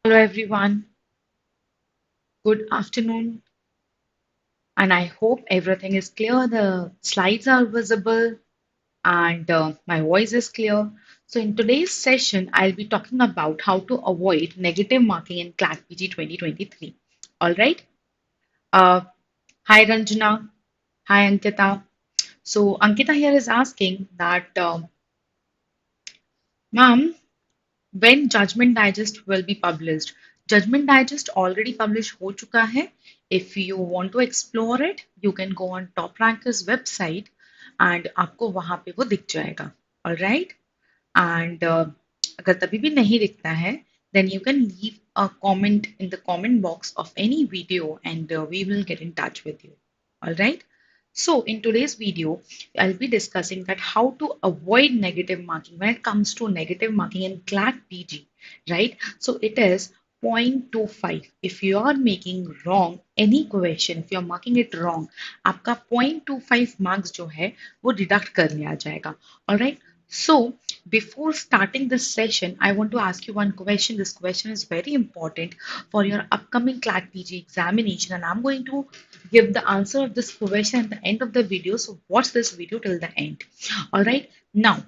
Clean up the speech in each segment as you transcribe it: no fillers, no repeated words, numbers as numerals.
Hello everyone, good afternoon, and I hope everything is clear. The slides are visible and my voice is clear. So, in today's session, I'll be talking about how to avoid negative marking in CLAT PG 2023. All right. Uh, Hi Ranjana. Hi Ankita. So, Ankita here is asking that, ma'am, when Judgment Digest will be published? Judgment Digest already published हो चुका है. If you want to explore it, you can go on Top Ranker's website and आपको वहाँ पे वो दिख जाएगा. All right? And अगर तभी भी नहीं दिखता है, then you can leave a comment in the comment box of any video and we will get in touch with you. All right? So in today's video, I'll be discussing that how to avoid negative marking when it comes to negative marking in CLAT PG, right? So it is 0.25. If you are making wrong any question, if you are marking it wrong, आपका 0.25 marks जो है वो deduct कर लिया जाएगा. All right. So before starting this session, I want to ask you one question. This question is very important for your upcoming CLAT PG examination, and I'm going to give the answer of this question at the end of the video. So watch this video till the end. All right. Now,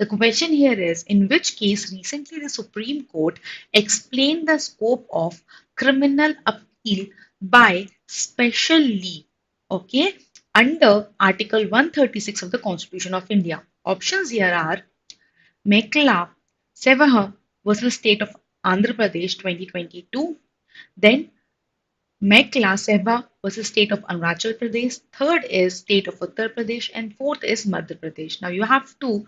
the question here is, in which case recently the Supreme Court explained the scope of criminal appeal by special leave, okay, under Article 136 of the Constitution of India. Options here are Mekla Sevaha versus State of Andhra Pradesh 2022. Then Mekla Seba versus State of Arunachal Pradesh. Third is State of Uttar Pradesh. And fourth is Madhya Pradesh. Now you have to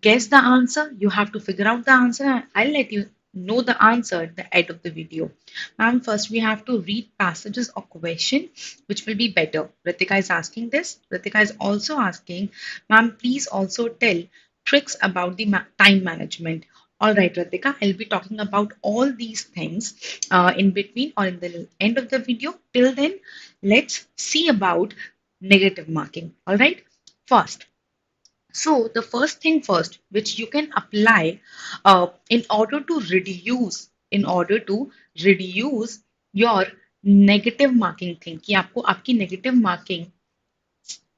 guess the answer. You have to figure out the answer. I'll let you know the answer at the end of the video. Ma'am, first we have to read passages or question, which will be better. Ritika is asking this. Ritika is also asking, ma'am, please also tell tricks about the time management. All right, Ritika, I'll be talking about all these things in between or in the end of the video. Till then, let's see about negative marking. All right, first. So the first thing first, which you can apply in order to reduce your negative marking thing, कि आपको आपकी negative marking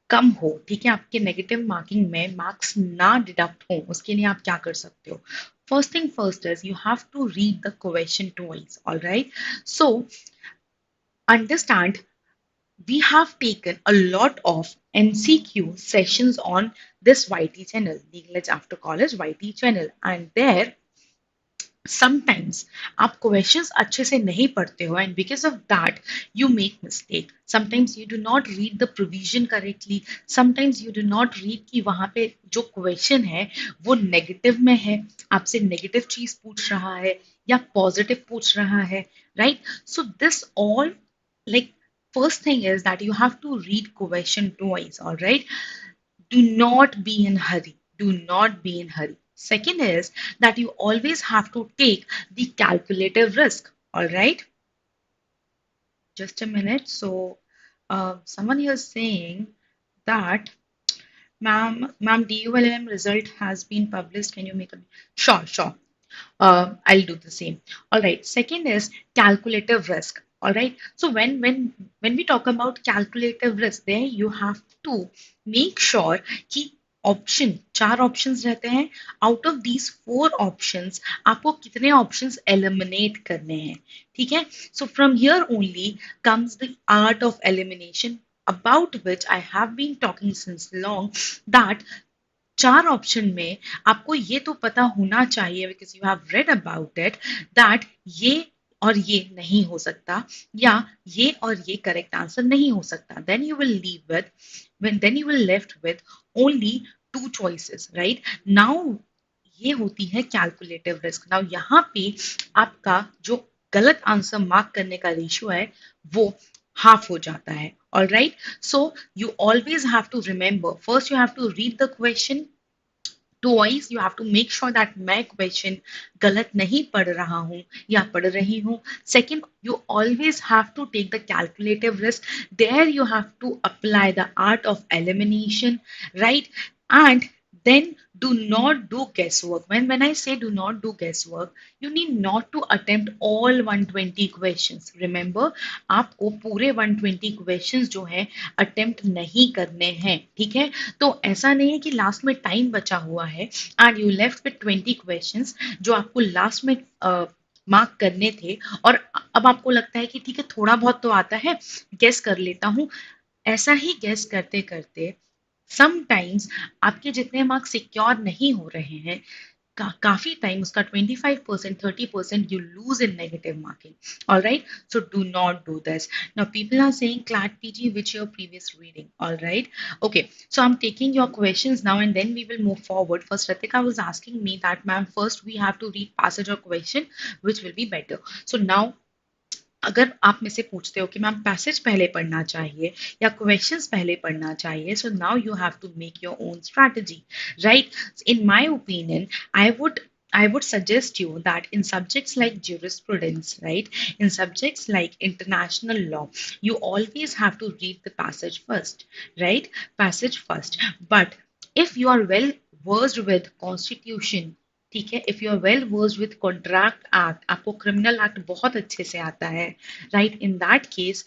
कम हो, ठीक है, आपके negative marking में marks ना deduct हो, उसके लिए आप क्या कर सकते हो. First thing first is you have to read the question twice. Alright, so understand we have taken a lot of MCQ sessions on this YT channel, LegalEdge After College YT channel, and there sometimes आप questions अच्छे से नहीं पढ़ते हो and because of that you make mistake. Sometimes you do not read the provision correctly. Sometimes you do not read कि वहाँ पे जो question है वो negative में है, आपसे negative चीज पूछ रहा है या positive पूछ रहा है, right? So this all, like, first thing is that you have to read question twice. All right, do not be in hurry. Do not be in hurry. Second is that you always have to take the calculative risk. All right, just a minute. So someone here is saying that, ma'am, DULM result has been published, can you make a sure. I'll do the same. All right. Second is calculative risk. All right. So when we talk about calculative risk, there you have to make sure कि option, चार options रहते हैं. Out of these four options आपको कितने options eliminate करने हैं, ठीक है. So from here only comes the art of elimination, about which I have been talking since long, that चार ऑप्शन में आपको ये तो पता होना चाहिए because you have read about it that ये और ये नहीं हो सकता या ये और ये करेक्ट आंसर नहीं हो सकता. Then you will live with then you will left with only two choices, right. Now ये होती है कैलकुलेटिव रिस्क. नाउ यहाँ पे आपका जो गलत आंसर मार्क करने का रेशियो है वो half हो जाता है. All right, so you always have to remember, first you have to read the question twice. You have to make sure that मैं question गलत नहीं पढ़ रहा हूँ या पढ़ रही हूँ. Second, you always have to take the calculative risk. There you have to apply the art of elimination, right? And Then do not do guesswork. When I say do not do guesswork, you need not to attempt all 120 questions. Remember, आपको पूरे 120 questions जो है attempt नहीं करने हैं, ठीक है? तो ऐसा नहीं है कि लास्ट में टाइम बचा हुआ है and you left with 20 questions जो आपको लास्ट में मार्क करने थे, और अब आपको लगता है कि ठीक है थोड़ा बहुत तो आता है, गेस कर लेता हूँ। ऐसा ही गेस करते करते समटाइम्स आपके जितने मार्क्स सिक्योर नहीं हो रहे हैं, काफी टाइम उसका 25%, 30% you lose in negative marking. All right, so do not do this. Now people are saying CLAT PG, which your previous reading. All right, okay, so I'm taking your questions now and then we will move forward. First Ratika was asking me that, ma'am, first we have to read passage or question, which will be better. So now अगर आप में से पूछते हो कि ma'am passage पहले पढ़ना चाहिए या क्वेश्चंस पहले पढ़ना चाहिए, so now you have to make your own strategy, right? In my opinion, I would suggest you that in subjects like jurisprudence, right, in subjects like international law, you always have to read the passage first, right? Passage first. But if you are well versed with constitution, ठीक है, if you are well versed with contract act, आपको criminal act बहुत अच्छे से आता है, right? In that case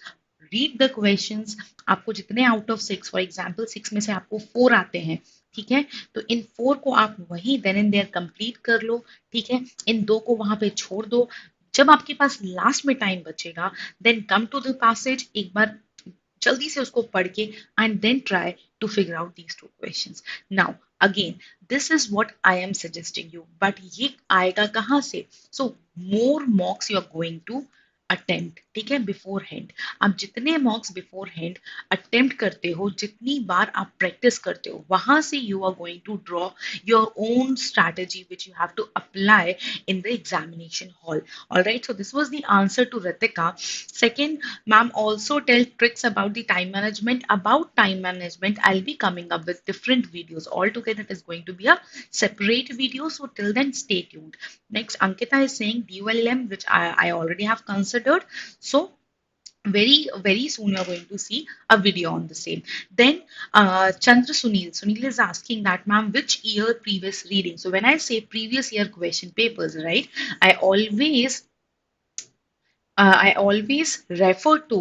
read the questions. आपको जितने आउट ऑफ 6, फॉर एग्जांपल 6 में से आपको 4 आते हैं, ठीक है, तो इन 4 को आप वही देन एंड देयर कंप्लीट कर लो, ठीक है, इन 2 को वहां पे छोड़ दो। जब आपके पास लास्ट में टाइम बचेगा, then come to the passage, एक बार जल्दी से उसको पढ़ के and then try to figure out these 2 questions. Now again, this is what I am suggesting you, but ये आएगा कहाँ से? So more mocks you are going to attempt, ठीक है, बिफोर हैंड। आप जितने मॉक्स बिफोर हैंड अटेम्प्ट करते हो, जितनी बार आप प्रैक्टिस करते हो, वहां से you are going to draw your own strategy which you have to apply in the examination hall. All right, so this was the answer to Ritika. Second, ma'am also tell tricks about the time management. About time management, I'll be coming up with different videos altogether. It is going to be a separate video, so till then stay tuned. Next, Ankita is saying DULM, which I already have considered, so very soon you're going to see a video on the same. Then Chandra Sunil is asking that, ma'am, which year previous reading? So when I say previous year question papers, right, I always refer to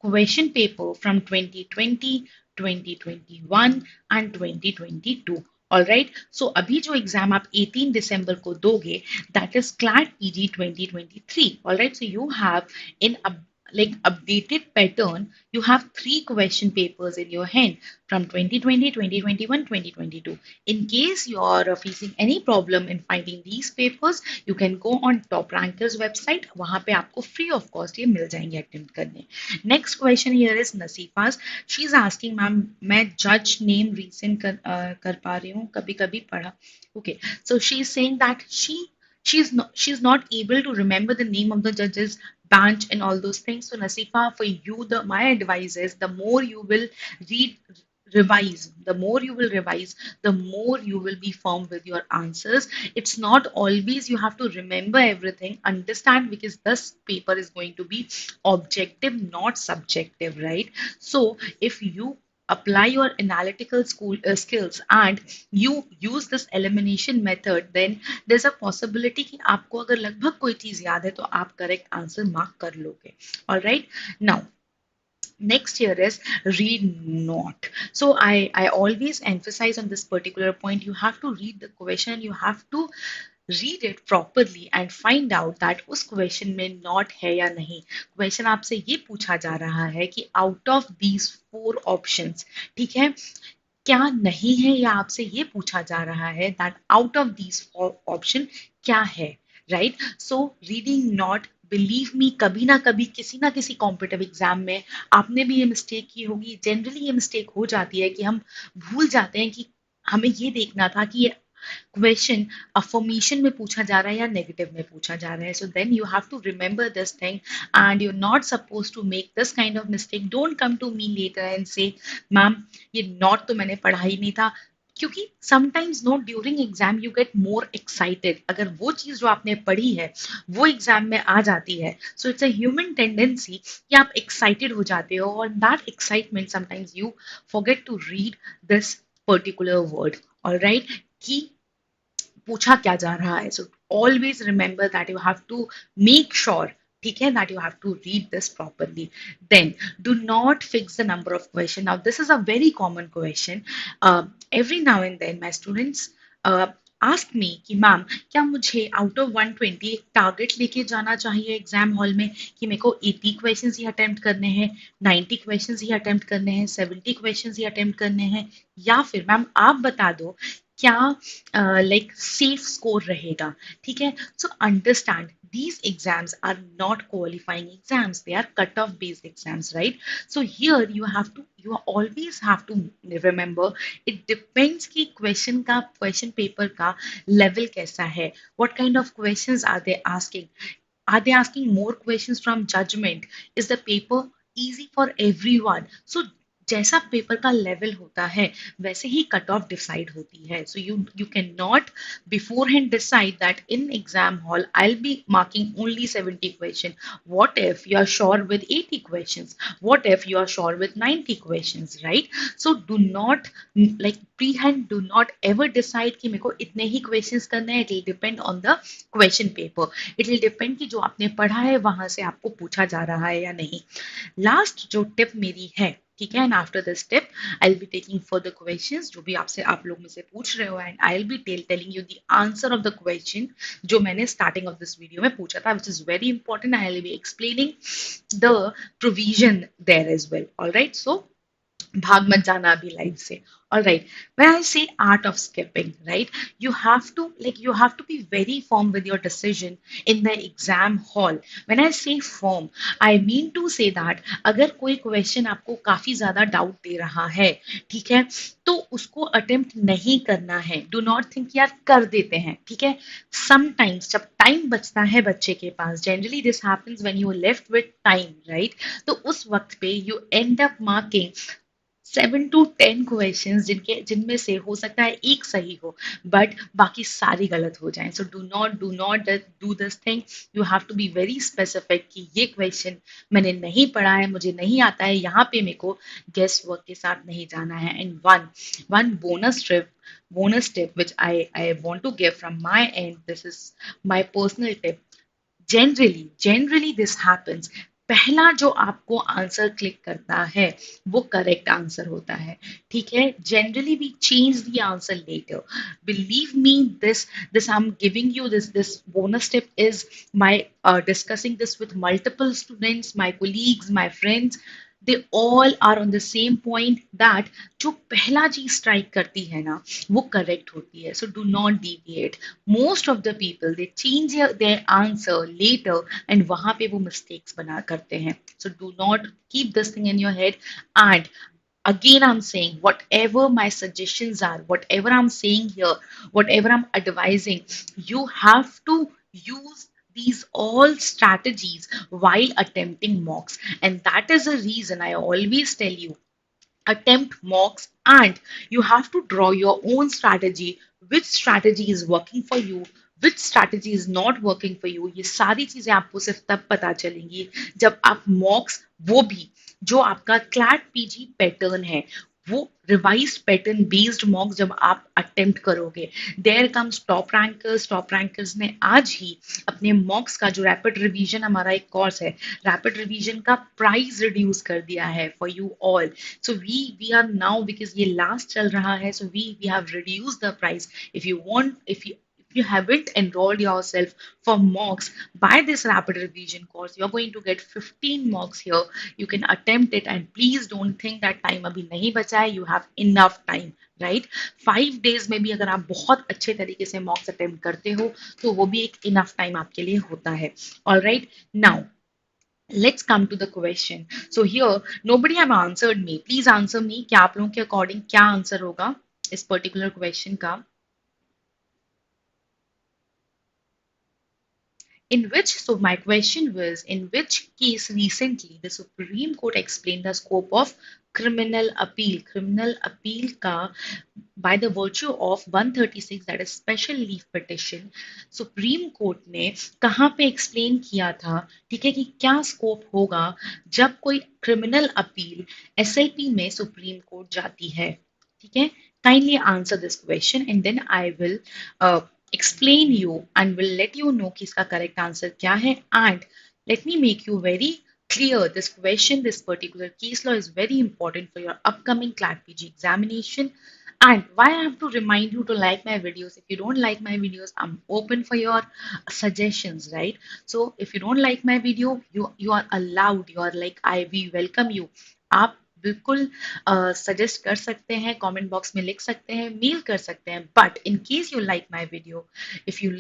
question paper from 2020, 2021 and 2022. All right, so अभी जो exam आप 18 दिसंबर को दोगे, that is CLAT PG 2023. All right, so you have in a like updated pattern, you have 3 question papers in your hand from 2020, 2021, 2022. In case you are facing any problem in finding these papers, you can go on Top Rankers website. वहां पे आपको free of cost ये मिल जाएंगे attempt करने. Next question here is Nasifa's. She is asking, ma'am, मैं judge name recent कर पा रही हूँ, कभी कभी पढ़ा. Okay, so she is saying that she's not able to remember the name of the judges bench and all those things. So Nasifa, for you, my advice is the more you will read, revise, the more you will revise, the more you will be firm with your answers. It's not always you have to remember everything, understand, because this paper is going to be objective, not subjective, right? So if you apply your analytical skills and you use this elimination method, then there's a possibility कि आपको अगर लगभग कोई चीज याद है तो आप करेक्ट आंसर मार्क कर लोगे. All right, now next here is read not. So I always emphasize on this particular point. You have to read the question, you have to read it properly and find out that उस question में not है या नहीं. Question आपसे ये पूछा जा रहा है कि out of these 4 options, ठीक है, क्या नहीं है, या आपसे ये पूछा जा रहा है that out of these 4 option क्या है, right? So reading not, believe me, कभी ना किसी कॉम्पिटिटिव एग्जाम में आपने भी ये मिस्टेक की होगी. जनरली ये मिस्टेक हो जाती है कि हम भूल जाते हैं कि हमें ये देखना था कि ये क्वेश्चन अफर्मेशन में पूछा जा रहा है या नेगेटिव में पूछा जा रहा है. So then you have to remember this thing and you not suppose to make this kind of mistake. Don't come to me later and say, ma'am ये नॉट तो मैंने पढ़ा ही नहीं था, क्योंकि sometimes no during exam you get more excited. अगर वो चीज जो आपने पढ़ी है वो एग्जाम में आ जाती है, so it's a human tendency कि आप एक्साइटेड हो जाते हो, और that excitement sometimes you forget to read this particular word. Alright, कि पूछा क्या जा रहा है. So always remember that you have to make sure, ठीक है, that you have to read this properly. Then do not fix the number of question. Now this is a very common question. Every now and then my students ask me कि ma'am, क्या मुझे out of 120 एक target लेके जाना चाहिए exam hall में कि मेरे को 80 क्वेश्चंस ही अटेम्प्ट करने हैं, 90 क्वेश्चंस ही अटेम्प्ट करने हैं, 70 क्वेश्चंस ही अटेम्प्ट करने हैं, या फिर मैम आप बता दो क्या लाइक सेफ स्कोर रहेगा. ठीक है, so understand these exams are not qualifying exams, they are cut off based exams, right? So here you always have to remember it depends कि question paper का level कैसा है, what kind of questions are they asking. Are they asking more questions from judgment? Is the paper easy for everyone? So जैसा paper का level होता है वैसे ही कट ऑफ डिसाइड होती है. So you can not beforehand decide that in exam hall I will be marking only 70 question. What if you are sure with 80 questions, what if you are sure with 90 questions, right? So do not like pre hand, do not ever decide कि मेरे को इतने ही questions करने हैं. It will depend on the question paper, it will depend कि जो आपने पढ़ा है वहां से आपको पूछा जा रहा है या नहीं. लास्ट जो टिप मेरी है, ठीक है, and after this tip I will be taking further questions जो भी आपसे आप लोग मुझसे पूछ रहे हो, and I will be telling you the answer of the question जो मैंने स्टार्टिंग ऑफ दिस वीडियो में पूछा था, which is very important. I will be explaining the provision there as well. Alright, so भाग मत जाना अभी लाइव से. All right, when I say art of skipping, right, you have to be very firm with your decision in the exam hall. When I say firm, I mean to say that अगर कोई question आपको काफी ज्यादा doubt दे रहा है, ठीक है, तो उसको अटेम्प्ट नहीं करना है. डू नॉट थिंक यार कर देते हैं, ठीक है. समटाइम्स जब टाइम बचता है बच्चे के पास, generally this happens when you left with time, right, तो उस वक्त पे you end up marking 7 to 10 question जिनमें से हो सकता है एक सही हो बट बाकी सारी गलत हो जाएं. So do not do this thing. You have to be very specific कि ये क्वेश्चन मैंने नहीं पढ़ा है, मुझे नहीं आता है, यहाँ पे मेरे को गेस्ट वर्क के साथ नहीं जाना है. And one bonus tip which I want to give from my end, this is my personal tip. Generally this happens, पहला जो आपको आंसर क्लिक करता है वो करेक्ट आंसर होता है, ठीक है. Generally we change the answer letter. Believe me, this I am giving you this bonus tip is my discussing this with multiple students, my colleagues, my friends. They all are on the same point that जो पहला चीज strike करती है ना वो correct होती है. So do not deviate. Most of the people they change their answer letter and वहां पे वो मिस्टेक्स बना करते हैं. So do not keep this thing in your head. And again I'm saying whatever my suggestions are, whatever I'm saying here, whatever I'm advising, you have to use these all strategies while attempting mocks. And that is the reason I always tell you, attempt mocks and you have to draw your own strategy. Which strategy is working for you, which strategy is not working for you, ये सारी चीजें आपको सिर्फ तब पता चलेंगी जब आप मॉक्स, वो भी जो आपका क्लैट पीजी पैटर्न है, वो रिवाइज पैटर्न बेस्ड मॉक्स जब आप अटेम्प्ट करोगे. देयर कम्स टॉप रैंकर्स ने आज ही अपने मॉक्स का जो रैपिड रिवीजन हमारा एक कोर्स है, रैपिड रिवीजन का प्राइस रिड्यूस कर दिया है for you all. So we are now, because ये last चल रहा है, so we have reduced the price. If you haven't enrolled yourself for mocks, buy this rapid revision course. You're going to get 15 mocks here. You can attempt it, and please don't think that time अभी नहीं बचा है. You have enough time, right? 5 days में भी अगर आप बहुत अच्छे तरीके से mocks attempt करते हो तो वो भी एक enough time आपके लिए होता है. All right, now let's come to the question. So here nobody have answered me. Please answer me कि आप लोगों के अकॉर्डिंग क्या आंसर होगा इस पर्टिकुलर क्वेश्चन का. My question was, in which case recently the Supreme Court explained the scope of criminal appeal. Criminal appeal का by the virtue of 136, that is special leave petition, supreme court ने कहाँ पे explain किया था, ठीक है, कि क्या स्कोप होगा जब कोई क्रिमिनल अपील एसएलपी में सुप्रीम कोर्ट जाती है, ठीक है. Kindly answer this question and then I will explain you and will let you know कि इसका correct answer क्या है. And let me make you very clear this question, this particular case law is very important for your upcoming CLAT PG examination. And why I have to remind you to like my videos. If you don't like my videos, I'm open for your suggestions, right? So if you don't like my video, you are allowed. You are like we welcome you. आप बिल्कुल suggest कर सकते हैं, comment box में लिख सकते हैं, mail कर सकते हैं. But in case you like my video, if you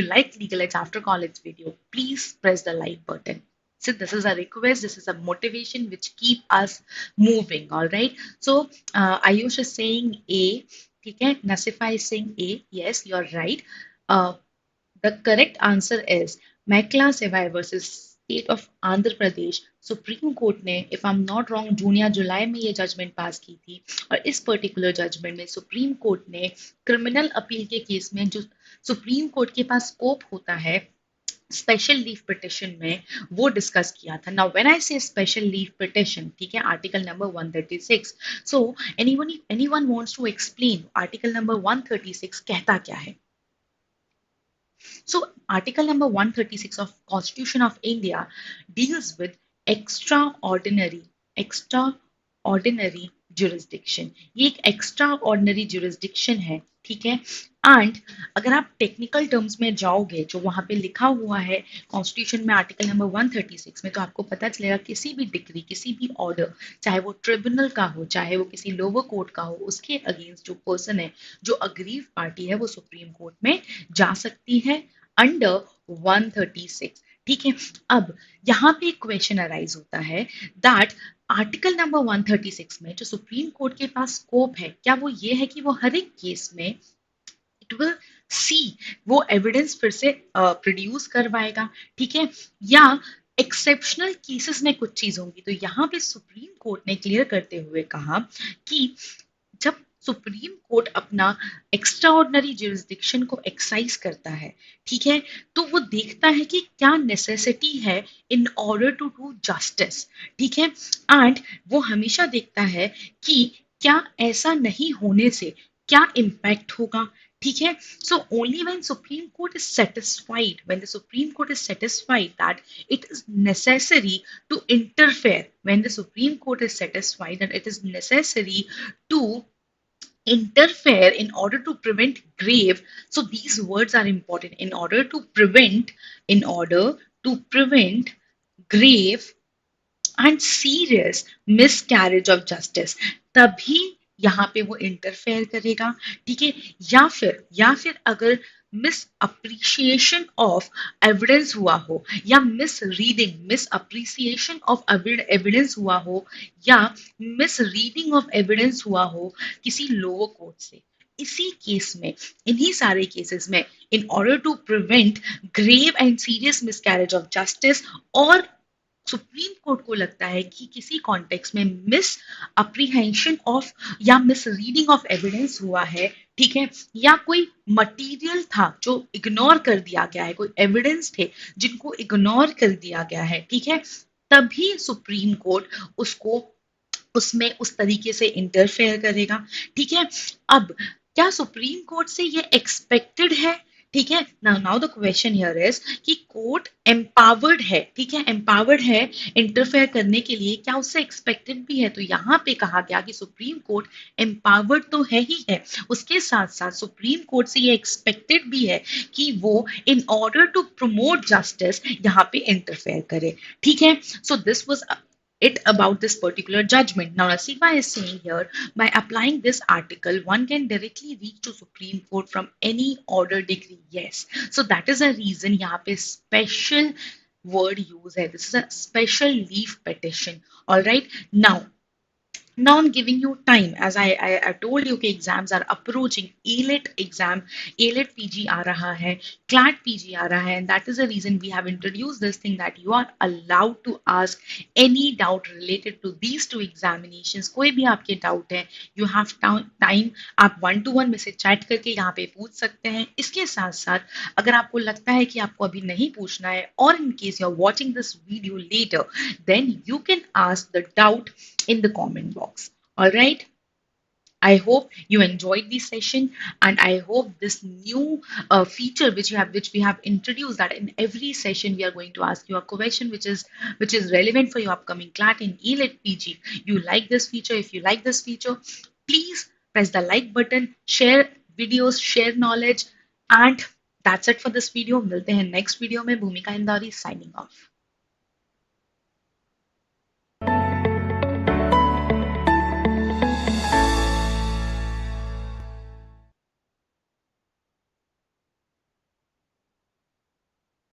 like legal edge after college video, please press the like button. So this is a request, this is a motivation which keep us moving. All right, so Ayush is saying A. ठीक है, Nasifa is saying A. Yes, you're right. uh, the correct answer is Mekla Sevai versus State of Andhra Pradesh. Supreme court ने, if I am not wrong, जून या जुलाई में ये judgement पास की थी. और इस पर्टिकुलर जजमेंट में सुप्रीम कोर्ट ने क्रिमिनल अपील के केस में जो सुप्रीम कोर्ट के पास स्कोप होता है स्पेशल लीव पिटिशन में, वो डिस्कस किया था. नाउ व्हेन आई से स्पेशल लीव पिटिशन, ठीक है, article number 136. So anyone wants to explain article number 136 कहता क्या है. So Article number 136 of Constitution of India deals with extraordinary extraordinary jurisdiction. ये एक extraordinary jurisdiction है, ठीक है. एंड अगर आप टेक्निकल टर्म्स में जाओगे, जो वहां पे लिखा हुआ है कॉन्स्टिट्यूशन में आर्टिकल नंबर 136 में, तो आपको पता चलेगा किसी भी डिग्री, किसी भी ऑर्डर, चाहे वो ट्रिब्यूनल का हो, चाहे वो किसी लोअर कोर्ट का हो, उसके अगेंस्ट जो पर्सन है, जो अग्रीव पार्टी है, वो सुप्रीम कोर्ट में जा सकती है अंडर 136. ठीक है. अब यहाँ पे एक क्वेश्चन अराइज होता है दैट आर्टिकल नंबर 136 में जो सुप्रीम कोर्ट के पास स्कोप है, क्या वो ये है कि वो हर एक केस में इट विल सी, वो एविडेंस फिर से प्रोड्यूस करवाएगा, ठीक है, या एक्सेप्शनल केसेस में कुछ चीज होंगी. तो यहाँ पे सुप्रीम कोर्ट ने क्लियर करते हुए कहा कि जब सुप्रीम कोर्ट अपना एक्स्ट्राऑर्डिनरी ज्यूरिसडिक्शन को एक्सरसाइज करता है, ठीक है, तो वो देखता है कि क्या नेसेसिटी है in order to do justice, ठीक है, एंड वो हमेशा देखता है कि क्या ऐसा नहीं होने से क्या इम्पैक्ट होगा, ठीक है. So only when Supreme Court is satisfied, when the Supreme Court is satisfied that it is necessary to interfere, when the Supreme Court is satisfied that it is necessary to interfere in order to prevent grave, so these words are important, in order to prevent grave and serious miscarriage of justice, तभी यहाँ पे वो interfere करेगा, ठीक है. या फिर अगर मिस अप्रिसिएशन ऑफ एविडेंस हुआ हो, या miss reading, miss appreciation of evidence हुआ हो, या मिस रीडिंग ऑफ एविडेंस हुआ हो किसी लोअर कोर्ट से, इसी केस में, इन्हीं सारे केसेस में, in order to prevent grave and serious miscarriage of justice, और सुप्रीम कोर्ट को लगता है कि किसी कॉन्टेक्स्ट में मिस अप्रीहेंशन ऑफ या मिस रीडिंग ऑफ एविडेंस हुआ है, ठीक है, या कोई मटेरियल था जो इग्नोर कर दिया गया है, कोई एविडेंस थे जिनको इग्नोर कर दिया गया है, ठीक है, तभी सुप्रीम कोर्ट उसको उसमें उस तरीके से इंटरफेयर करेगा, ठीक है. अब क्या सुप्रीम कोर्ट से ये एक्सपेक्टेड है, ठीक है. Now the question here is कि कोर्ट एम्पावर्ड है, ठीक है, एम्पावर्ड है इंटरफेयर करने के लिए, क्या उससे एक्सपेक्टेड भी है. तो यहाँ पे कहा गया कि सुप्रीम कोर्ट एम्पावर्ड तो है ही है, उसके साथ साथ सुप्रीम कोर्ट से ये एक्सपेक्टेड भी है कि वो in order to promote justice यहाँ पे इंटरफेयर करे, ठीक है. So this was it about this particular judgment. Now, Nasifa is saying here, by applying this article, one can directly reach to Supreme Court from any order degree. Yes. So that is a reason यहाँ पे special word use है. This is a special leave petition. All right. Now I'm giving you time, as I told you कि exams are approaching. ALET exam, ALET PG आ रहा है, CLAT PG आ रहा है, and that is the reason we have introduced this thing that you are allowed to ask any doubt related to these two examinations. कोई भी आपके doubt है, you have time, आप 1-to-1 में से chat करके यहाँ पे पूछ सकते हैं. इसके साथ साथ अगर आपको लगता है कि आपको अभी नहीं पूछना है, or in case you're watching this video later, then you can ask the doubt in the comment box. All right. I hope you enjoyed this session, and I hope this new feature which we have introduced, that in every session we are going to ask you a question which is relevant for your upcoming CLAT in ELET PG. You like this feature? If you like this feature, please press the like button, share videos, share knowledge, and that's it for this video. मिलते हैं next video में. भूमिका Indori signing off.